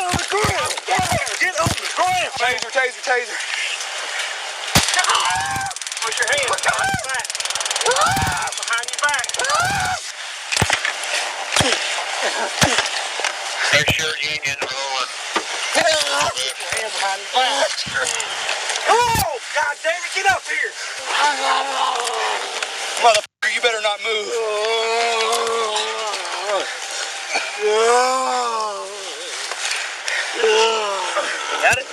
on the ground. Get on the ground. Taser, taser, taser. Put your hands behind your back. Behind your back. Make sure union rolling. Put your hands behind your back. Oh, God damn it, get up here. Motherfucker, you better not move. Got it?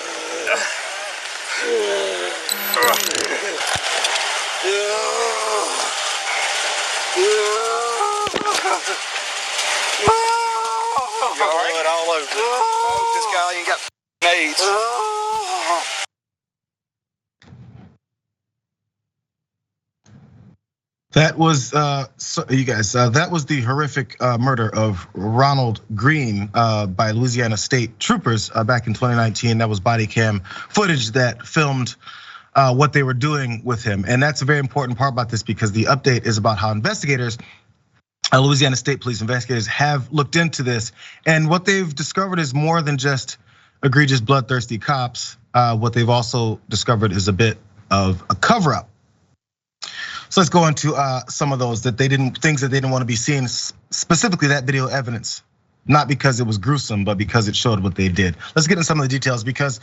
You all right? All over. Oh, this guy ain't got AIDS. That was, you guys, that was the horrific murder of Ronald Greene by Louisiana State troopers back in 2019. That was body cam footage that filmed what they were doing with him. And that's a very important part about this because the update is about how investigators, Louisiana State Police investigators have looked into this. And what they've discovered is more than just egregious bloodthirsty cops. What they've also discovered is a bit of a cover up. So let's go into some of those things that they didn't want to be seen, specifically that video evidence. Not because it was gruesome, but because it showed what they did. Let's get into some of the details because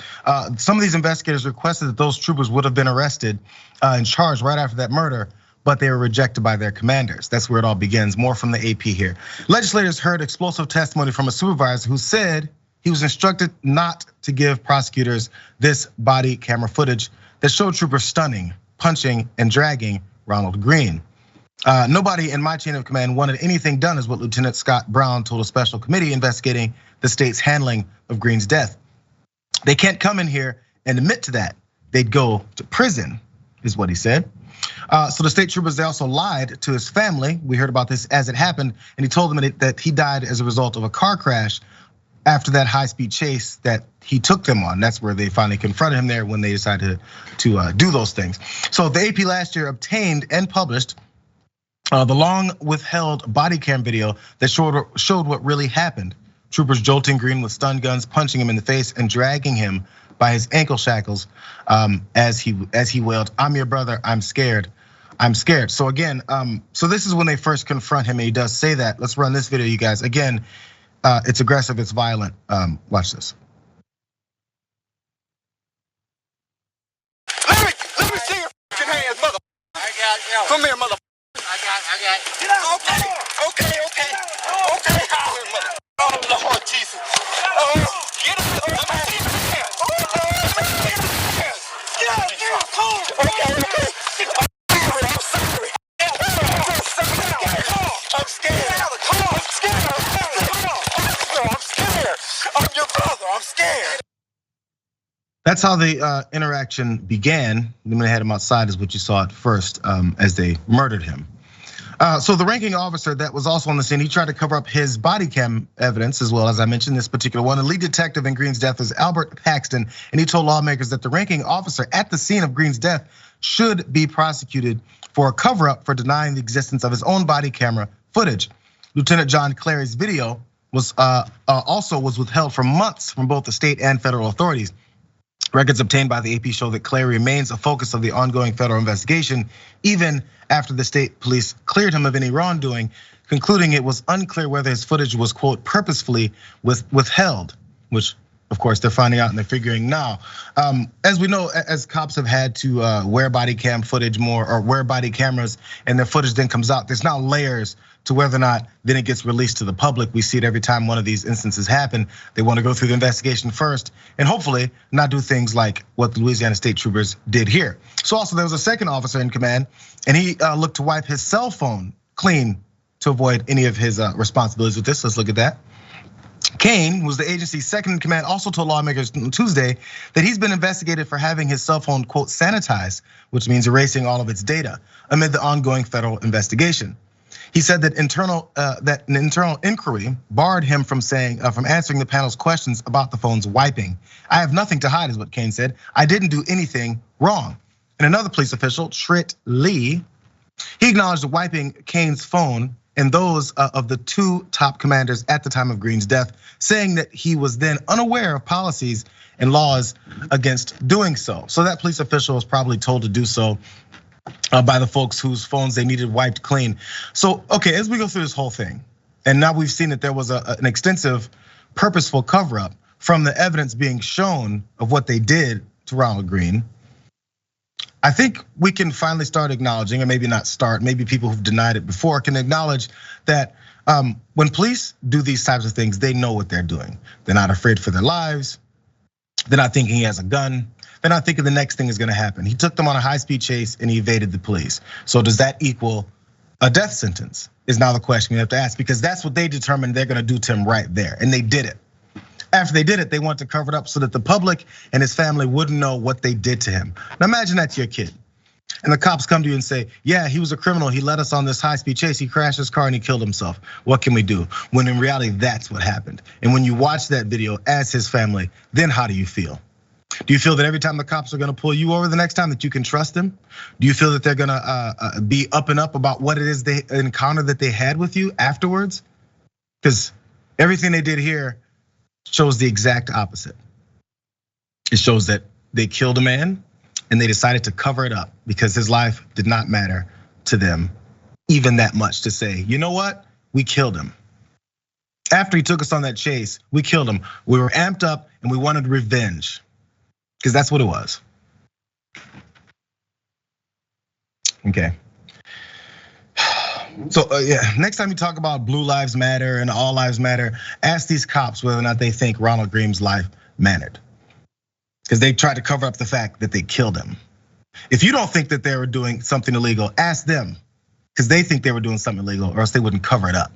some of these investigators requested that those troopers would have been arrested and charged right after that murder, but they were rejected by their commanders. That's where it all begins. More from the AP here. Legislators heard explosive testimony from a supervisor who said he was instructed not to give prosecutors this body camera footage that showed troopers stunning, punching, and dragging Ronald Greene. Nobody in my chain of command wanted anything done, is what Lieutenant Scott Brown told a special committee investigating the state's handling of Greene's death. They can't come in here and admit to that. They'd go to prison, is what he said. So the state troopers, they also lied to his family. We heard about this as it happened, and he told them that he died as a result of a car crash after that high-speed chase that he took them on. That's where they finally confronted him there when they decided to do those things. So the AP last year obtained and published the long withheld body cam video that showed what really happened. Troopers jolting Greene with stun guns, punching him in the face and dragging him by his ankle shackles as he wailed, "I'm your brother, I'm scared, I'm scared." So again, so this is when they first confront him and he does say that. Let's run this video, you guys. Again, it's aggressive, it's violent. Watch this. Let me see your fucking hands, mother. I got you. Come here, mother. I got. Get out. Okay. Come here, mother. Oh, Lord Jesus. Get up. Let me see your hands. Get out, come on. Okay. I'm sorry. I'm scared. I'm your brother. I'm scared. That's how the interaction began. Then they had him outside, is what you saw at first as they murdered him. So the ranking officer that was also on the scene, he tried to cover up his body cam evidence as well, as I mentioned, this particular one. The lead detective in Greene's death is Albert Paxton, and he told lawmakers that the ranking officer at the scene of Greene's death should be prosecuted for a cover up for denying the existence of his own body camera footage. Lieutenant John Clary's video was also withheld for months from both the state and federal authorities. Records obtained by the AP show that Clary remains a focus of the ongoing federal investigation, even after the state police cleared him of any wrongdoing, concluding it was unclear whether his footage was, quote, purposefully withheld, which of course they're finding out and they're figuring now. As we know, as cops have had to wear body cam footage more, or wear body cameras, and their footage then comes out, there's now layers to whether or not then it gets released to the public. We see it every time one of these instances happen. They want to go through the investigation first and hopefully not do things like what the Louisiana State troopers did here. So also there was a second officer in command, and he looked to wipe his cell phone clean to avoid any of his responsibilities with this. Let's look at that. Kane, who was the agency's second in command, also told lawmakers on Tuesday that he's been investigated for having his cell phone, quote, sanitized, which means erasing all of its data amid the ongoing federal investigation. He said that an internal inquiry barred him from answering the panel's questions about the phone's wiping. "I have nothing to hide," is what Kane said. "I didn't do anything wrong." And another police official, Trit Lee, he acknowledged wiping Kane's phone and those of the two top commanders at the time of Greene's death, saying that he was then unaware of policies and laws against doing so. So that police official was probably told to do so by the folks whose phones they needed wiped clean. So, okay, as we go through this whole thing, and now we've seen that there was an extensive, purposeful cover-up from the evidence being shown of what they did to Ronald Greene. I think we can finally start acknowledging, or maybe not start, maybe people who've denied it before can acknowledge that when police do these types of things, they know what they're doing. They're not afraid for their lives. They're not thinking he has a gun. They're not thinking the next thing is gonna happen. He took them on a high-speed chase and he evaded the police. So does that equal a death sentence is now the question we have to ask, because that's what they determined they're gonna do to him right there, and they did it. After they did it, they wanted to cover it up so that the public and his family wouldn't know what they did to him. Now imagine that's your kid. And the cops come to you and say, yeah, he was a criminal. He led us on this high-speed chase. He crashed his car and he killed himself. What can we do? When in reality, that's what happened. And when you watch that video as his family, then how do you feel? Do you feel that every time the cops are gonna pull you over the next time that you can trust them? Do you feel that they're gonna be up and up about what it is they encounter that they had with you afterwards? Because everything they did here shows the exact opposite. It shows that they killed a man and they decided to cover it up because his life did not matter to them even that much to say, you know what, we killed him. After he took us on that chase, we killed him. We were amped up and we wanted revenge, because that's what it was. Okay. So yeah, next time you talk about Blue Lives Matter and All Lives Matter, ask these cops whether or not they think Ronald Greene's life mattered, because they tried to cover up the fact that they killed him. If you don't think that they were doing something illegal, ask them, because they think they were doing something illegal, or else they wouldn't cover it up.